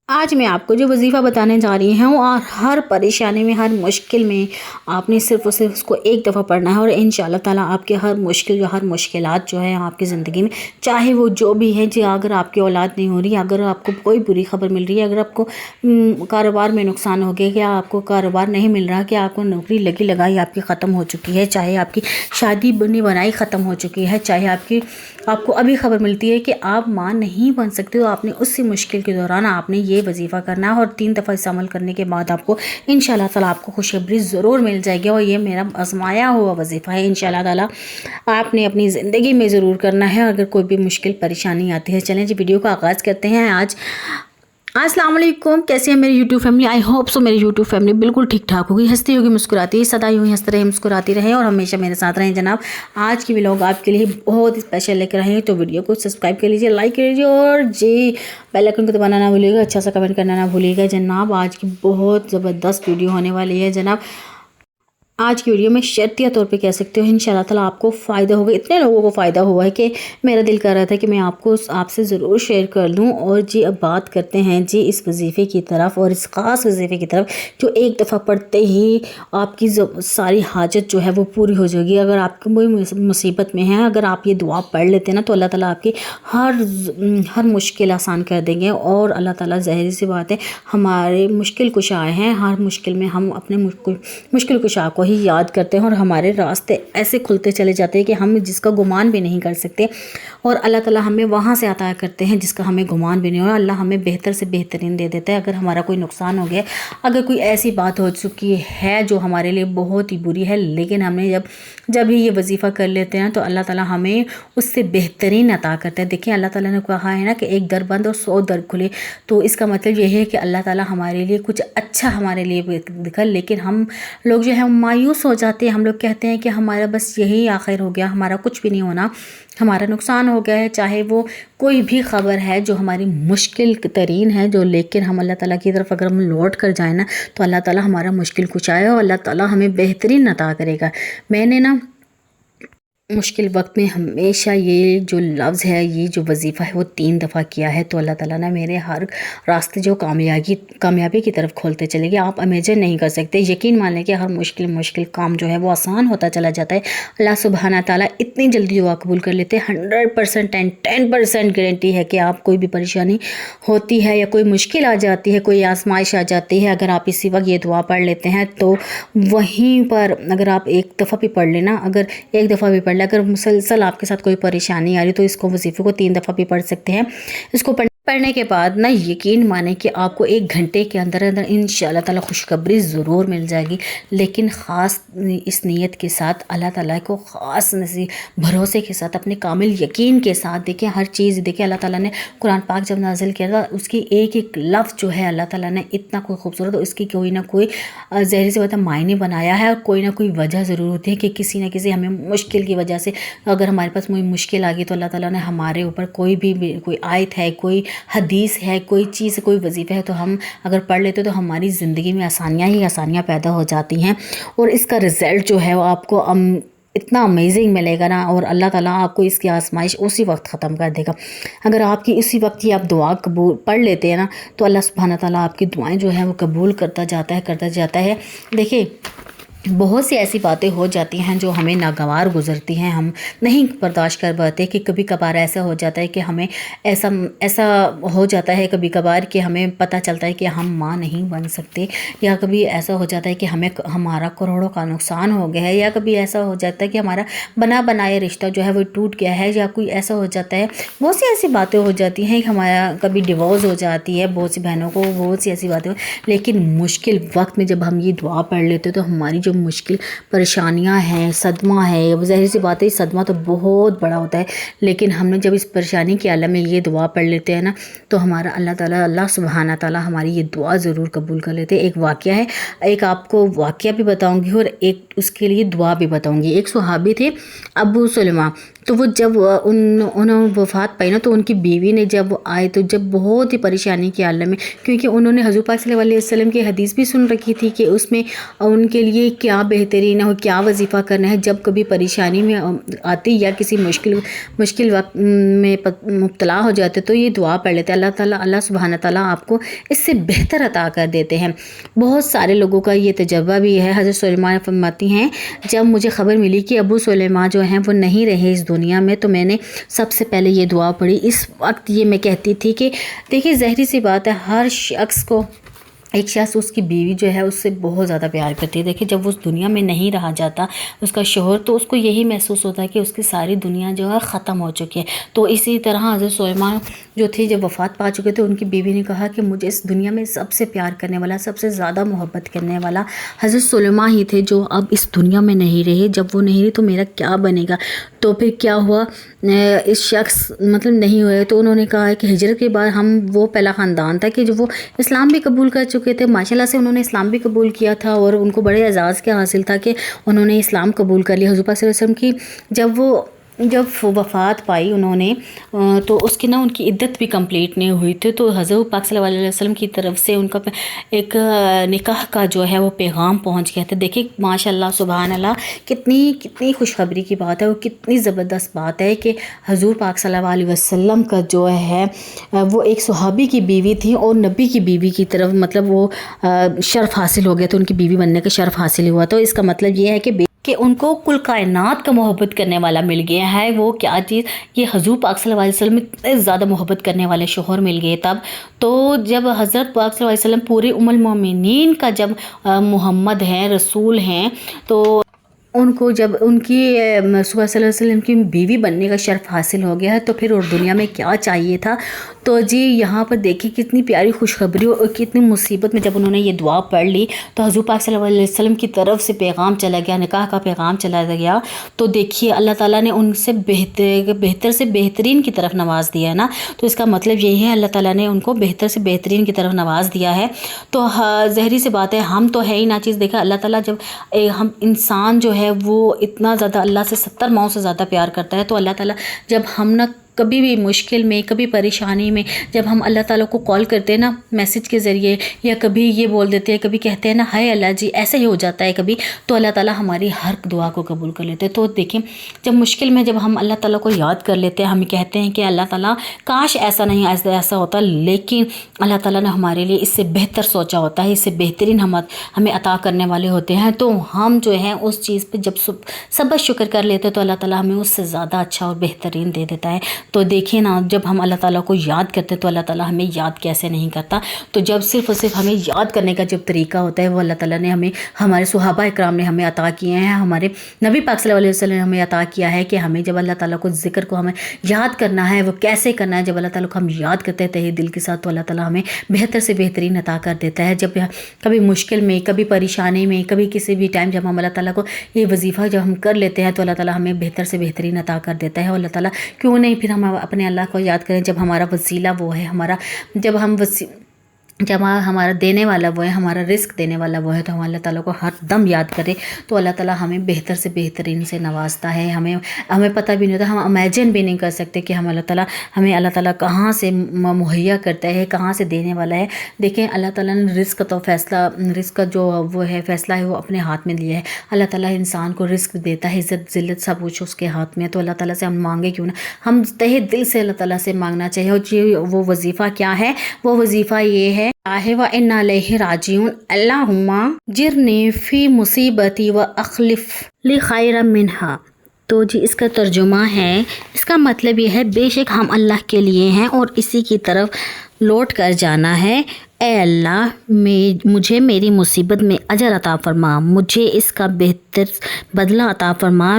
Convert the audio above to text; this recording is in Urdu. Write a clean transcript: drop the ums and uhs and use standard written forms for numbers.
آج میں آپ کو جو وظیفہ بتانے جا رہی ہوں اور ہر پریشانی میں ہر مشکل میں آپ نے صرف اس کو ایک دفعہ پڑھنا ہے اور انشاءاللہ تعالیٰ آپ کے ہر مشکلات جو ہے آپ کی زندگی میں چاہے وہ جو بھی ہے، اگر آپ کی اولاد نہیں ہو رہی، اگر آپ کو کوئی بری خبر مل رہی ہے، اگر آپ کو کاروبار میں نقصان ہو گیا، کہ آپ کو کاروبار نہیں مل رہا، کہ آپ کو نوکری لگی لگائی آپ کی ختم ہو چکی ہے، چاہے آپ کی شادی بنی بنائی ختم ہو چکی ہے، چاہے آپ کو ابھی خبر ملتی ہے کہ آپ ماں نہیں بن سکتے، تو آپ نے اسی مشکل کے دوران آپ نے یہ وظیفہ کرنا ہے اور 3 دفعہ اس عمل کرنے کے بعد آپ کو انشاءاللہ تعالیٰ آپ کو خوشخبری ضرور مل جائے گی۔ اور یہ میرا آزمایا ہوا وظیفہ ہے، انشاءاللہ تعالیٰ آپ نے اپنی زندگی میں ضرور کرنا ہے اگر کوئی بھی مشکل پریشانی آتی ہے۔ چلیں جی ویڈیو کا آغاز کرتے ہیں۔ السلام علیکم، کیسے ہیں میری YouTube family? I hope so میری یوٹیوب فیملی بالکل ٹھیک ٹھاک ہوگی، ہنستی ہوگی، مسکراتی، سدا یوں ہی ہنستے رہے، مسکراتی رہے اور ہمیشہ میرے ساتھ رہیں جناب۔ آج کی ولاگ آپ کے لیے بہت اسپیشل لے کر رہے ہیں، تو ویڈیو کو سبسکرائب کر لیجیے، لائک کر لیجیے اور بیل آئیکن کو دبانا نہ بھولیے گا، اچھا سا کمنٹ کرنا نہ بھولیے گا جناب۔ آج کی بہت زبردست ویڈیو ہونے والی ہے جناب۔ آج کی ویڈیو میں شرطیہ طور پہ کہہ سکتے ہو انشاءاللہ تعالیٰ آپ کو فائدہ ہوگا۔ اتنے لوگوں کو فائدہ ہوا ہے کہ میرا دل کر رہا تھا کہ میں آپ سے ضرور شیئر کر لوں۔ اور اب بات کرتے ہیں اس وظیفے کی طرف، اور اس خاص وظیفے کی طرف جو ایک دفعہ پڑھتے ہی آپ کی ساری حاجت جو ہے وہ پوری ہو جائے گی۔ اگر آپ کوئی مصیبت میں ہیں، اگر آپ یہ دعا پڑھ لیتے ہیں نا، تو اللہ تعالیٰ آپ کی ہر مشکل آسان کر دیں گے۔ اور اللہ تعالیٰ ظاہر سی بات ہے ہمارے مشکل کشا ہیں، ہر مشکل میں ہم اپنے مشکل کشا کو ہی یاد کرتے ہیں اور ہمارے راستے ایسے کھلتے چلے جاتے ہیں کہ ہم جس کا گمان بھی نہیں کر سکتے، اور اللہ تعالیٰ ہمیں وہاں سے عطا کرتے ہیں جس کا ہمیں گمان بھی نہیں ہو۔ اللہ ہمیں بہتر سے بہترین دے دیتا ہے۔ اگر ہمارا کوئی نقصان ہو گیا، اگر کوئی ایسی بات ہو چکی ہے جو ہمارے لیے بہت ہی بری ہے، لیکن ہم نے جب ہی یہ وظیفہ کر لیتے ہیں تو اللہ تعالیٰ ہمیں اس سے بہترین عطا کرتا ہے۔ دیکھیں اللہ تعالیٰ نے کہا ہے نا کہ ایک در بند اور 100 در کھلے، تو اس کا مطلب یہ ہے کہ اللہ تعالیٰ ہمارے لیے کچھ اچھا ہمارے لیے دکھا، لیکن ہم لوگ جو ہے مایوس ہو جاتے ہیں۔ ہم لوگ کہتے ہیں کہ ہمارا بس یہی آخر ہو گیا، ہمارا کچھ بھی نہیں ہونا، ہمارا نقصان ہو گیا ہے، چاہے وہ کوئی بھی خبر ہے جو ہماری مشکل ترین ہے، لیکن ہم اللہ تعالیٰ کی طرف اگر ہم لوٹ کر جائیں نا، تو اللہ تعالیٰ ہمارا مشکل کشائے اور اللہ تعالیٰ ہمیں بہترین عطا کرے گا۔ میں نے مشکل وقت میں ہمیشہ یہ جو لفظ ہے، یہ جو وظیفہ ہے وہ 3 دفعہ کیا ہے، تو اللہ تعالیٰ نے میرے ہر راستے جو کامیابی کی طرف کھولتے چلے گئے۔ آپ امیجن نہیں کر سکتے، یقین مان لیں کہ ہر مشکل کام جو ہے وہ آسان ہوتا چلا جاتا ہے۔ اللہ سبحانہ تعالیٰ اتنی جلدی دعا قبول کر لیتے ہیں، 100% 10% گارنٹی ہے کہ آپ کوئی بھی پریشانی ہوتی ہے یا کوئی مشکل آ جاتی ہے، کوئی آزمائش آ جاتی ہے، اگر آپ اسی وقت یہ دعا پڑھ لیتے ہیں تو وہیں پر اگر آپ ایک دفعہ بھی پڑھ لینا، اگر ایک دفعہ بھی پڑھ لیں، اگر مسلسل آپ کے ساتھ کوئی پریشانی آ رہی تو اس کو وظیفے کو 3 دفعہ بھی پڑھ سکتے ہیں۔ اس کو پڑھنے کے بعد نا یقین مانیں کہ آپ کو 1 گھنٹے کے اندر انشاءاللہ تعالیٰ خوشخبری ضرور مل جائے گی، لیکن خاص اس نیت کے ساتھ، اللہ تعالیٰ کو خاص بھروسے کے ساتھ، اپنے کامل یقین کے ساتھ دیکھیں ہر چیز۔ دیکھیں اللہ تعالیٰ نے قرآن پاک جب نازل کیا تھا، اس کی ایک لفظ جو ہے اللہ تعالیٰ نے اتنا کوئی خوبصورت، اس کی کوئی نہ کوئی ظاہر سی بات ہے معنی بنایا ہے، اور کوئی نہ کوئی وجہ ضرور ہوتی ہے کہ کسی نہ کسی ہمیں مشکل کی وجہ سے اگر ہمارے پاس کوئی مشکل آ گئی تو اللہ تعالیٰ نے ہمارے اوپر کوئی آیت ہے، کوئی حدیث ہے، کوئی چیز، کوئی وظیفہ ہے، تو ہم اگر پڑھ لیتے تو ہماری زندگی میں آسانیاں ہی آسانیاں پیدا ہو جاتی ہیں، اور اس کا رزلٹ جو ہے وہ آپ کو اتنا امیزنگ ملے گا نا، اور اللہ تعالیٰ آپ کو اس کی آزمائش اسی وقت ختم کر دے گا۔ اگر آپ کی اسی وقت ہی آپ دعا قبول پڑھ لیتے ہیں نا، تو اللہ سبحانہ تعالیٰ آپ کی دعائیں جو ہیں وہ قبول کرتا جاتا ہے۔ دیکھیں بہت سی ایسی باتیں ہو جاتی ہیں جو ہمیں ناگوار گزرتی ہیں، ہم نہیں برداشت کر پاتے، کہ کبھی کبھار ایسا ہو جاتا ہے کہ ہمیں ایسا ہو جاتا ہے کبھی کبھار کہ ہمیں پتہ چلتا ہے کہ ہم ماں نہیں بن سکتے، یا کبھی ایسا ہو جاتا ہے کہ ہمارا کروڑوں کا نقصان ہو گیا ہے، یا کبھی ایسا ہو جاتا ہے کہ ہمارا بنائے رشتہ جو ہے وہ ٹوٹ گیا ہے، یا کوئی ایسا ہو جاتا ہے، بہت سی ایسی باتیں ہو جاتی ہیں، ہمارا کبھی ڈیورس ہو جاتی ہے، بہت سی بہنوں کو بہت سی ایسی باتیں لیکن مشکل وقت میں جب ہم یہ دعا پڑھ لیتے تو ہماری جو مشکل پریشانیاں ہیں، صدمہ ہے، ظاہر سی بات ہے صدمہ تو بہت بڑا ہوتا ہے، لیکن ہم نے جب اس پریشانی کے عالم میں یہ دعا پڑھ لیتے ہیں نا، تو ہمارا اللہ سبحانہ تعالیٰ ہماری یہ دعا ضرور قبول کر لیتے ہیں۔ ایک واقعہ ہے، ایک آپ کو واقعہ بھی بتاؤں گی اور ایک اس کے لیے دعا بھی بتاؤں گی۔ ایک صحابی تھے ابو سلمہ، تو وہ جب انہوں وفات پائی نا، تو ان کی بیوی نے جب وہ آئے تو جب بہت ہی پریشانی کے عالم میں، کیونکہ انہوں نے حضور پاک صلی اللہ علیہ وسلم کی حدیث بھی سن رکھی تھی کہ اس میں ان کے لیے کیا بہترین ہے اور کیا وظیفہ کرنا ہے جب کبھی پریشانی میں آتی یا کسی مشکل وقت میں مبتلا ہو جاتے، تو یہ دعا پڑھ لیتے، اللہ سبحانہ تعالیٰ آپ کو اس سے بہتر عطا کر دیتے ہیں۔ بہت سارے لوگوں کا یہ تجربہ بھی ہے۔ حضرت سلیمان فرماتی ہیں جب مجھے خبر ملی کہ ابو سلیمان جو ہیں وہ نہیں رہے اس دنیا میں، تو میں نے سب سے پہلے یہ دعا پڑھی۔ اس وقت یہ میں کہتی تھی کہ دیکھیے ظاہری سی بات ہے، ہر شخص کو ایک شخص اس کی بیوی جو ہے اس سے بہت زیادہ پیار کرتی ہے۔ دیکھیں جب وہ اس دنیا میں نہیں رہا جاتا اس کا شوہر، تو اس کو یہی محسوس ہوتا ہے کہ اس کی ساری دنیا جو ہے ختم ہو چکی ہے۔ تو اسی طرح حضرت سلیمان جو تھے جب وفات پا چکے تھے، ان کی بیوی نے کہا کہ مجھے اس دنیا میں سب سے پیار کرنے والا، سب سے زیادہ محبت کرنے والا حضرت سلیمان ہی تھے جو اب اس دنیا میں نہیں رہے۔ جب وہ نہیں رہے تو میرا کیا بنے گا؟ تو پھر کیا ہوا، اس شخص مطلب نہیں ہوئے، تو انہوں نے کہا کہ ہجرت کے بعد ہم وہ پہلا خاندان تھا کہ جو وہ اسلام بھی قبول کر چکے تھے، ماشاءاللہ سے انہوں نے اسلام بھی قبول کیا تھا، اور ان کو بڑے اعزاز کیا حاصل تھا کہ انہوں نے اسلام قبول کر لیا۔ حضور پاک صلی اللہ علیہ وسلم کی جب وفات پائی انہوں نے، تو اس کی ان کی عدت بھی کمپلیٹ نہیں ہوئی تھی، تو حضرت پاک صلی اللہ علیہ وسلم کی طرف سے ان کا ایک نکاح کا جو ہے وہ پیغام پہنچ گیا تھا۔ دیکھیں ماشاءاللہ سبحان اللہ، کتنی خوشخبری کی بات ہے اور کتنی زبردست بات ہے کہ حضور پاک صلی اللہ علیہ وسلم کا جو ہے وہ ایک صحابی کی بیوی تھی اور نبی کی بیوی کی طرف مطلب وہ شرف حاصل ہو گیا، تو ان کی بیوی بننے کا شرف حاصل ہوا۔ تو اس کا مطلب یہ ہے کہ ان کو کل کائنات کا محبت کرنے والا مل گیا ہے۔ وہ کیا چیز، یہ حضور پاک صلی اللہ علیہ وسلم اتنے زیادہ محبت کرنے والے شوہر مل گئے تب۔ تو جب حضرت پاک صلی اللہ علیہ وسلم پورے المومنین کا جب محمد ہیں، رسول ہیں، تو ان کو جب ان کی صلی اللہ علیہ وسلم کی بیوی بننے کا شرف حاصل ہو گیا ہے، تو پھر اور دنیا میں کیا چاہیے تھا۔ تو جی یہاں پر دیکھیں کتنی پیاری خوشخبری اور کتنی مصیبت میں جب انہوں نے یہ دعا پڑھ لی تو حضور پاک صلی اللہ علیہ وسلم کی طرف سے پیغام چلا گیا، نکاح کا پیغام چلا گیا۔ تو دیکھیے اللہ تعالیٰ نے ان سے بہتر سے بہترین کی طرف نواز دیا ہے نا۔ تو اس کا مطلب یہی ہے اللہ تعالیٰ نے ان کو بہتر سے بہترین کی طرف نواز دیا ہے۔ تو ظاہری سی بات ہے، ہم تو ہے ہی نہ چیز۔ دیکھا اللہ تعالیٰ جب ہم انسان جو ہے وہ اتنا زیادہ اللہ سے 70 ماؤں سے زیادہ پیار کرتا ہے، تو اللہ تعالیٰ جب ہم نہ کبھی بھی مشکل میں، کبھی پریشانی میں، جب ہم اللہ تعالیٰ کو کال کرتے ہیں نا میسج کے ذریعے، یا کبھی یہ بول دیتے ہیں، کبھی کہتے ہیں نا ہائے اللہ جی، ایسا ہی ہو جاتا ہے کبھی، تو اللہ تعالیٰ ہماری ہر دعا کو قبول کر لیتے ہیں۔ تو دیکھیں جب مشکل میں جب ہم اللہ تعالیٰ کو یاد کر لیتے ہیں، ہم کہتے ہیں کہ اللہ تعالیٰ کاش ایسا نہیں ایسا ہوتا، لیکن اللہ تعالیٰ نے ہمارے لیے اس سے بہتر سوچا ہوتا ہے، اس سے بہترین ہمیں عطا کرنے والے ہوتے ہیں۔ تو ہم جو ہیں اس چیز پہ جب صبر شکر کر لیتے ہیں تو اللہ تعالیٰ ہمیں اس سے زیادہ اچھا اور بہترین دے دیتا ہے۔ تو دیکھیں نا جب ہم اللہ تعالیٰ کو یاد کرتے ہیں تو اللہ تعالیٰ ہمیں یاد کیسے نہیں کرتا۔ تو جب صرف اور صرف ہمیں یاد کرنے کا جب طریقہ ہوتا ہے وہ اللہ تعالیٰ نے ہمیں، ہمارے صحابہ اکرام نے ہمیں عطا کیے ہیں، ہمارے نبی پاک صلی اللہ علیہ وسلم نے ہمیں عطا کیا ہے کہ ہمیں جب اللہ تعالیٰ کو ذکر کو ہمیں یاد کرنا ہے وہ کیسے کرنا ہے۔ جب اللہ تعالیٰ کو ہم یاد کرتے ہیں تہہ دل کے ساتھ تو اللہ تعالیٰ ہمیں بہتر سے بہترین عطا کر دیتا ہے۔ جب کبھی مشکل میں، کبھی پریشانی میں، کبھی کسی بھی ٹائم جب ہم اللہ تعالیٰ کو یہ وظیفہ جب ہم کر لیتے ہیں تو اللہ تعالیٰ ہمیں بہتر سے بہترین عطا کر دیتا ہے۔ اور اللہ تعالیٰ کیوں نہیں پھر ہم اپنے اللہ کو یاد کریں جب ہمارا وسیلہ وہ ہے، جب ہمارا دینے والا وہ ہے، ہمارا رزق دینے والا وہ ہے، تو ہم اللہ تعالیٰ کو ہر دم یاد کریں تو اللہ تعالیٰ ہمیں بہتر سے بہترین سے نوازتا ہے۔ ہمیں پتہ بھی نہیں ہوتا، ہم امیجن بھی نہیں کر سکتے کہ ہمیں اللہ تعالیٰ کہاں سے مہیا کرتا ہے، کہاں سے دینے والا ہے۔ دیکھیں اللہ تعالیٰ نے رزق کا جو وہ ہے فیصلہ ہے وہ اپنے ہاتھ میں لیا ہے۔ اللہ تعالیٰ انسان کو رزق دیتا ہے، عزت ذلت سب کچھ اس کے ہاتھ میں ہے۔ تو اللہ تعالیٰ سے ہم مانگے کیوں نہ، ہم تہہ دل سے اللہ تعالیٰ سے مانگنا چاہیے۔ اور وہ وظیفہ کیا ہے؟ وہ وظیفہ یہ ہے وَإِنَّا إِلَيْهِ رَاجِعُونَ اللہم جرنی فی مصیبتی وَأَخْلِفْ لِی خَيْرًا مِنْهَا۔ تو جی اس کا ترجمہ ہے، اس کا مطلب یہ ہے بے شک ہم اللہ کے لیے ہیں اور اسی کی طرف لوٹ کر جانا ہے۔ اے اللہ مجھے میری مصیبت میں اجر عطا فرما، مجھے اس کا بہتر بدلہ عطا فرما،